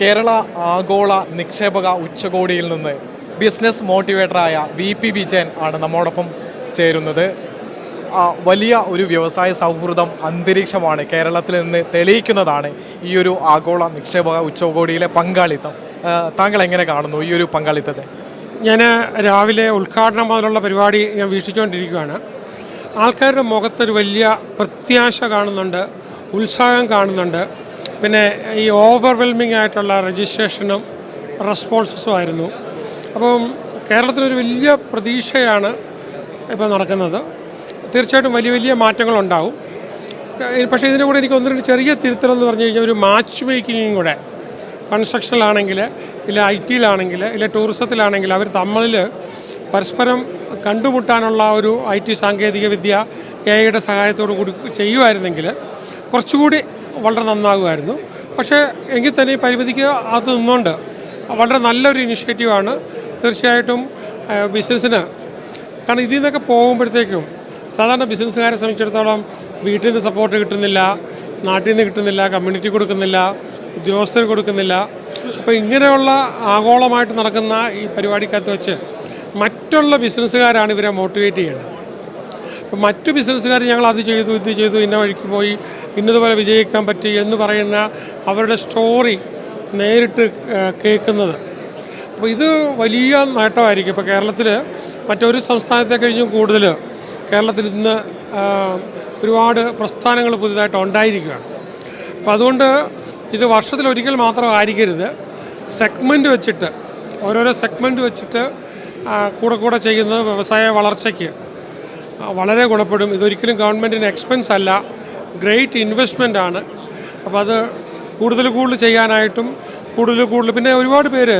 കേരള ആഗോള നിക്ഷേപക ഉച്ചകോടിയിൽ നിന്ന് ബിസിനസ് മോട്ടിവേറ്ററായ VP വിജയൻ ആണ് നമ്മോടൊപ്പം ചേരുന്നത്. വലിയ ഒരു വ്യവസായ സൗഹൃദം അന്തരീക്ഷമാണ് കേരളത്തിൽ നിന്ന് തെളിയിക്കുന്നതാണ് ഈ ഒരു ആഗോള നിക്ഷേപക ഉച്ചകോടിയിലെ പങ്കാളിത്തം. താങ്കൾ എങ്ങനെ കാണുന്നു ഈ ഒരു പങ്കാളിത്തത്തെ? ഞാൻ രാവിലെ ഉദ്ഘാടനം മുതലുള്ള പരിപാടി ഞാൻ വീക്ഷിച്ചുകൊണ്ടിരിക്കുകയാണ്. ആൾക്കാരുടെ മുഖത്തൊരു വലിയ പ്രത്യാശ കാണുന്നുണ്ട്, ഉത്സാഹം കാണുന്നുണ്ട്. പിന്നെ ഈ ഓവർവെൽമിംഗ് ആയിട്ടുള്ള രജിസ്ട്രേഷനും റെസ്പോൺസസും ആയിരുന്നു. അപ്പം കേരളത്തിലൊരു വലിയ പ്രതീക്ഷയാണ് ഇപ്പോൾ നടക്കുന്നത്. തീർച്ചയായിട്ടും വലിയ വലിയ മാറ്റങ്ങളുണ്ടാവും. പക്ഷേ ഇതിൻ്റെ കൂടെ എനിക്ക് ഒന്ന് രണ്ട് ചെറിയ തിരുത്തലെന്ന് പറഞ്ഞു കഴിഞ്ഞാൽ ഒരു മാച്ച് മേക്കിങ്ങും കൂടെ കൺസ്ട്രക്ഷനിലാണെങ്കിൽ ഇല്ല IT-യിലാണെങ്കിൽ ഇല്ല ടൂറിസത്തിലാണെങ്കിൽ അവർ തമ്മിൽ പരസ്പരം കണ്ടുമുട്ടാനുള്ള ഒരു IT സാങ്കേതിക വിദ്യ AI-യുടെ സഹായത്തോടു കൂടി ചെയ്യുമായിരുന്നെങ്കിൽ കുറച്ചുകൂടി വളരെ നന്നാകുമായിരുന്നു. പക്ഷേ എങ്കിൽ തന്നെ ഈ പരിമിതിക്ക് അത് നിന്നുകൊണ്ട് വളരെ നല്ലൊരു ഇനിഷ്യേറ്റീവാണ്. തീർച്ചയായിട്ടും ബിസിനസ്സിന്, കാരണം ഇതിൽ നിന്നൊക്കെ പോകുമ്പോഴത്തേക്കും സാധാരണ ബിസിനസ്സുകാരെ സംബന്ധിച്ചിടത്തോളം വീട്ടിൽ നിന്ന് സപ്പോർട്ട് കിട്ടുന്നില്ല, നാട്ടിൽ നിന്ന് കിട്ടുന്നില്ല, കമ്മ്യൂണിറ്റി കൊടുക്കുന്നില്ല, ഉദ്യോഗസ്ഥർ കൊടുക്കുന്നില്ല. അപ്പോൾ ഇങ്ങനെയുള്ള ആഗോളമായിട്ട് നടക്കുന്ന ഈ പരിപാടിക്കകത്ത് വെച്ച് മറ്റുള്ള ബിസിനസ്സുകാരാണ് ഇവരെ മോട്ടിവേറ്റ് ചെയ്യേണ്ടത്. അപ്പോൾ മറ്റു ബിസിനസ്സുകാർ ഞങ്ങൾ അത് ചെയ്തു, ഇത് ചെയ്തു, ഇന്ന വഴിക്ക് പോയി, ഇന്നതുപോലെ വിജയിക്കാൻ പറ്റി എന്ന് പറയുന്ന അവരുടെ സ്റ്റോറി നേരിട്ട് കേൾക്കുന്നത്, അപ്പോൾ ഇത് വലിയ നേട്ടമായിരിക്കും. ഇപ്പോൾ കേരളത്തിൽ മറ്റൊരു സംസ്ഥാനത്തെ കഴിഞ്ഞും കൂടുതൽ കേരളത്തിൽ ഇന്ന് ഒരുപാട് പ്രസ്ഥാനങ്ങൾ പുതിയതായിട്ട് ഉണ്ടായിരിക്കുകയാണ്. അപ്പോൾ അതുകൊണ്ട് ഇത് വർഷത്തിലൊരിക്കൽ മാത്രം ആയിരിക്കരുത്, സെഗ്മെൻറ്റ് വെച്ചിട്ട് ഓരോരോ സെഗ്മെൻറ്റ് വെച്ചിട്ട് കൂടെ ചെയ്യുന്നത് വ്യവസായ വളർച്ചയ്ക്ക് വളരെ ഗുണപ്പെടും. ഇതൊരിക്കലും ഗവൺമെൻറ്റിന് എക്സ്പെൻസ് അല്ല, ഗ്രേറ്റ് ഇൻവെസ്റ്റ്മെൻ്റ് ആണ്. അപ്പോൾ അത് കൂടുതൽ ചെയ്യാനായിട്ടും കൂടുതൽ പിന്നെ ഒരുപാട് പേര്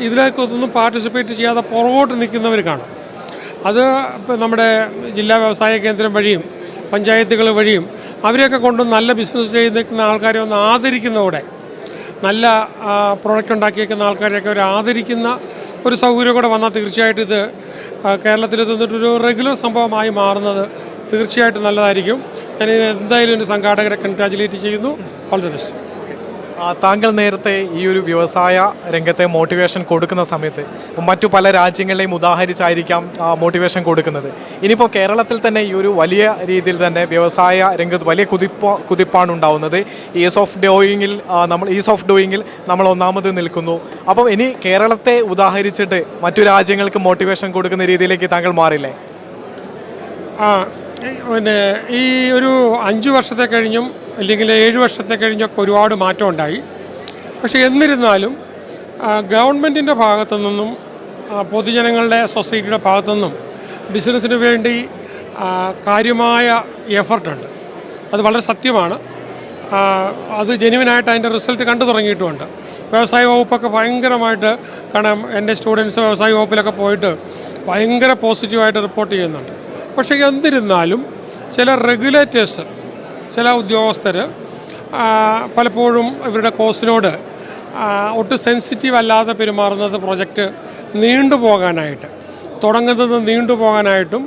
ഇതിനകത്തൊന്നും പാർട്ടിസിപ്പേറ്റ് ചെയ്യാതെ പുറകോട്ട് നിൽക്കുന്നവർ കാണും. അത് ഇപ്പോൾ നമ്മുടെ ജില്ലാ വ്യവസായ കേന്ദ്രം വഴിയും പഞ്ചായത്തുകൾ വഴിയും അവരെയൊക്കെ കൊണ്ട് നല്ല ബിസിനസ് ചെയ്ത് നിൽക്കുന്ന ആൾക്കാരെ ഒന്ന് ആദരിക്കുന്നതോടെ, നല്ല പ്രോഡക്റ്റ് ഉണ്ടാക്കിയേക്കുന്ന ആൾക്കാരെയൊക്കെ ഒരു ആദരിക്കുന്ന ഒരു സൗകര്യം കൂടെ വന്നാൽ തീർച്ചയായിട്ടും ഇത് കേരളത്തിൽ നിന്നിട്ടൊരു റെഗുലർ സംഭവമായി മാറുന്നത് തീർച്ചയായിട്ടും നല്ലതായിരിക്കും. ഞാനിതിന് എന്തായാലും എൻ്റെ സംഘാടകരെ കൺഗ്രാജുലേറ്റ് ചെയ്യുന്നു. All the best. താങ്കൾ നേരത്തെ ഈ ഒരു വ്യവസായ രംഗത്തെ മോട്ടിവേഷൻ കൊടുക്കുന്ന സമയത്ത് മറ്റു പല രാജ്യങ്ങളെയും ഉദാഹരിച്ചായിരിക്കാം മോട്ടിവേഷൻ കൊടുക്കുന്നത്. ഇനിയിപ്പോൾ കേരളത്തിൽ തന്നെ ഈ ഒരു വലിയ രീതിയിൽ തന്നെ വ്യവസായ രംഗത്ത് വലിയ കുതിപ്പാണ് ഉണ്ടാവുന്നത്. ഈസ് ഓഫ് ഡൂയിങ്ങിൽ നമ്മൾ ഒന്നാമത് നിൽക്കുന്നു. അപ്പം ഇനി കേരളത്തെ ഉദാഹരിച്ചിട്ട് മറ്റു രാജ്യങ്ങൾക്ക് മോട്ടിവേഷൻ കൊടുക്കുന്ന രീതിയിലേക്ക് താങ്കൾ മാറില്ലേ? പിന്നെ ഈ ഒരു 5 വർഷത്തെ കഴിഞ്ഞും അല്ലെങ്കിൽ 7 വർഷത്തെ കഴിഞ്ഞൊക്കെ ഒരുപാട് മാറ്റം ഉണ്ടായി. പക്ഷേ എന്നിരുന്നാലും ഗവൺമെൻറ്റിൻ്റെ ഭാഗത്തു നിന്നും പൊതുജനങ്ങളുടെ സൊസൈറ്റിയുടെ ഭാഗത്തു നിന്നും ബിസിനസ്സിന് വേണ്ടി കാര്യമായ എഫർട്ടുണ്ട്. അത് വളരെ സത്യമാണ്. അത് ജെന്യുവനായിട്ട് അതിൻ്റെ റിസൾട്ട് കണ്ടു തുടങ്ങിയിട്ടുമുണ്ട്. വ്യവസായ വകുപ്പൊക്കെ ഭയങ്കരമായിട്ട്, കാരണം എൻ്റെ സ്റ്റുഡൻസ് വ്യവസായ വകുപ്പിലൊക്കെ പോയിട്ട് ഭയങ്കര പോസിറ്റീവായിട്ട് റിപ്പോർട്ട് ചെയ്യുന്നുണ്ട്. പക്ഷേ എന്നിരുന്നാലും ചില റെഗുലേറ്റേഴ്സ്, ചില ഉദ്യോഗസ്ഥർ പലപ്പോഴും ഇവരുടെ കോഴ്സിനോട് ഒട്ടും സെൻസിറ്റീവ് അല്ലാതെ പെരുമാറുന്നത് പ്രൊജക്റ്റ് നീണ്ടുപോകാനായിട്ട്, തുടങ്ങുന്നത് നീണ്ടുപോകാനായിട്ടും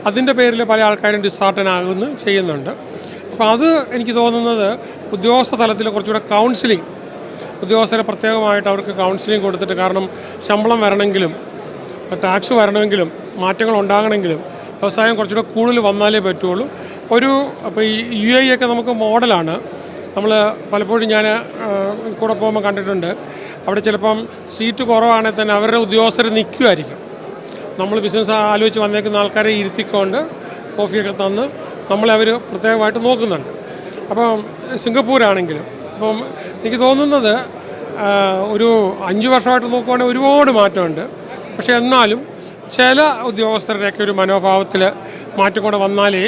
അതിൻ്റെ പേരിൽ പല ആൾക്കാരും ഡിസാർട്ടനാകുന്നു ചെയ്യുന്നുണ്ട്. അപ്പോൾ അത് എനിക്ക് തോന്നുന്നത് ഉദ്യോഗസ്ഥ തലത്തിൽ കുറച്ചുകൂടെ കൗൺസിലിംഗ്, ഉദ്യോഗസ്ഥരെ പ്രത്യേകമായിട്ട് അവർക്ക് കൗൺസിലിംഗ് കൊടുത്തിട്ട്, കാരണം ശമ്പളം വരണമെങ്കിലും ടാക്സ് വരണമെങ്കിലും മാറ്റങ്ങൾ ഉണ്ടാകണമെങ്കിലും വ്യവസായം കുറച്ചുകൂടെ കൂടുതൽ വന്നാലേ പറ്റുള്ളൂ. അപ്പോൾ ഈ UAE ഒക്കെ നമുക്ക് മോഡലാണ്. നമ്മൾ പലപ്പോഴും ഞാൻ കൂടെ പോകുമ്പോൾ കണ്ടിട്ടുണ്ട്, അവിടെ ചിലപ്പം സീറ്റ് കുറവാണെങ്കിൽ തന്നെ അവരുടെ ഉദ്യോഗസ്ഥർ നിൽക്കുമായിരിക്കും. നമ്മൾ ബിസിനസ് ആലോചിച്ച് വന്നേക്കുന്ന ആൾക്കാരെ ഇരുത്തിക്കൊണ്ട് കോഫിയൊക്കെ തന്ന് നമ്മളെ അവർ പ്രത്യേകമായിട്ട് നോക്കുന്നുണ്ട്. അപ്പം സിംഗപ്പൂരാണെങ്കിലും, അപ്പം എനിക്ക് തോന്നുന്നത് ഒരു 5 വർഷമായിട്ട് നോക്കുവാണെങ്കിൽ ഒരുപാട് മാറ്റമുണ്ട്. പക്ഷേ എന്നാലും ചില ഉദ്യോഗസ്ഥരുടെയൊക്കെ ഒരു മനോഭാവത്തിൽ മാറ്റം കൂടെ വന്നാലേ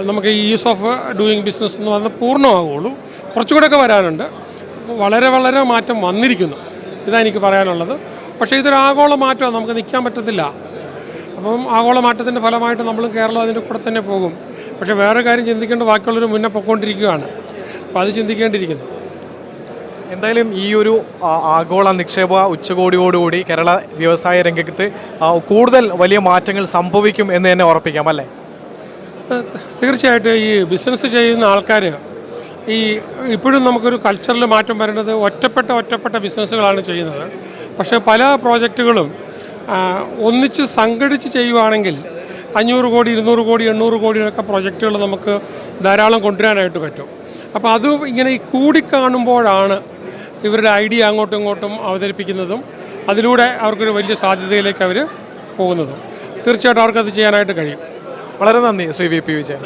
നമുക്ക് ഈസ് ഓഫ് ഡൂയിങ് ബിസിനസ് എന്ന് പറഞ്ഞാൽ പൂർണ്ണമാകുള്ളൂ. കുറച്ചുകൂടെയൊക്കെ വരാനുണ്ട്. വളരെ മാറ്റം വന്നിരിക്കുന്നു, ഇതാണ് എനിക്ക് പറയാനുള്ളത്. പക്ഷേ ഇതൊരു ആഗോള മാറ്റമാണ്, നമുക്ക് നിൽക്കാൻ പറ്റത്തില്ല. അപ്പം ആഗോള മാറ്റത്തിൻ്റെ ഫലമായിട്ട് നമ്മളും കേരളം അതിൻ്റെ കൂടെ തന്നെ പോകും. പക്ഷേ വേറെ കാര്യം ചിന്തിക്കേണ്ട, ബാക്കിയുള്ളവർ മുന്നേ പൊയ്ക്കൊണ്ടിരിക്കുകയാണ്. അപ്പോൾ അത് ചിന്തിക്കേണ്ടിയിരിക്കുന്നു. എന്തായാലും ഈ ഒരു ആഗോള നിക്ഷേപ ഉച്ചകോടിയോടുകൂടി കേരള വ്യവസായ രംഗത്ത് കൂടുതൽ വലിയ മാറ്റങ്ങൾ സംഭവിക്കും എന്ന് തന്നെ ഉറപ്പിക്കാം അല്ലേ? തീർച്ചയായിട്ടും ഈ ബിസിനസ് ചെയ്യുന്ന ആൾക്കാർ ഇപ്പോഴും നമുക്കൊരു കൾച്ചറിൽ മാറ്റം വരുന്നത് ഒറ്റപ്പെട്ട ബിസിനസ്സുകളാണ് ചെയ്യുന്നത്. പക്ഷേ പല പ്രോജക്റ്റുകളും ഒന്നിച്ച് സംഘടിച്ച് ചെയ്യുവാണെങ്കിൽ 500 കോടി 200 കോടി 800 കോടിയൊക്കെ പ്രോജക്റ്റുകൾ നമുക്ക് ധാരാളം കൊണ്ടുവരാനായിട്ട് പറ്റും. അപ്പോൾ അത് ഇങ്ങനെ ഈ കൂടിക്കാണുമ്പോഴാണ് ഇവരുടെ ഐഡിയ അങ്ങോട്ടും ഇങ്ങോട്ടും അവതരിപ്പിക്കുന്നതും അതിലൂടെ അവർക്കൊരു വലിയ സാധ്യതയിലേക്ക് അവർ പോകുന്നതും. തീർച്ചയായിട്ടും അവർക്കത് ചെയ്യാനായിട്ട് കഴിയും. വളരെ നന്ദി ശ്രീ വി പി വിജയൻ.